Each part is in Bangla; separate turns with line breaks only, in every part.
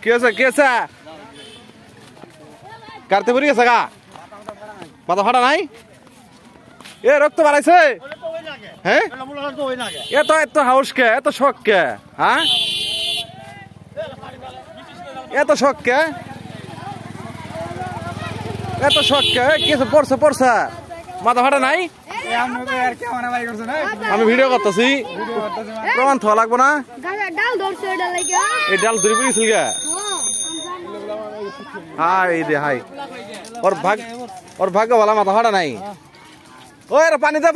কি আছে কাটতে পড়ে গেছে গা মাথা ফাটা নাই এ রক্ত বাড়াইছে হ্যাঁ এত হাউস কে এত শখ কে হ্যাঁ এত শখ কে কি পড়ছে মাথা ফাটা নাই আমি ভিডিও করতেছি প্রমাণ থা লাগবো না এই ডাল ধরে পড়েছিল গা হাই রে হাই ওর ভাগ্য ভালো মাথা ফাটা নাই ওই পানি দে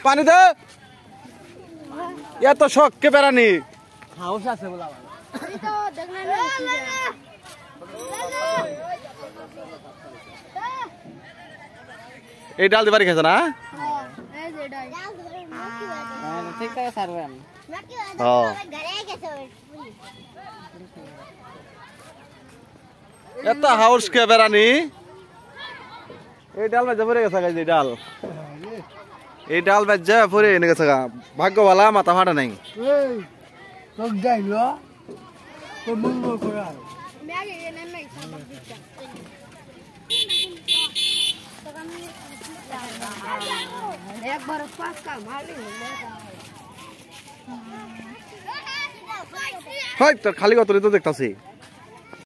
পানি দে এত শখ কে বেড়ানি এই ডাল দিবারি খেয়েছে না এত হাউস কে বেড়ানি এই ডাল বাজা পরে গেছে এই ডাল বাজা পরে এনে গেছে ভাগ্য ভালা মাথা ফাটা নাই তোর খালি কত তো দেখতাছি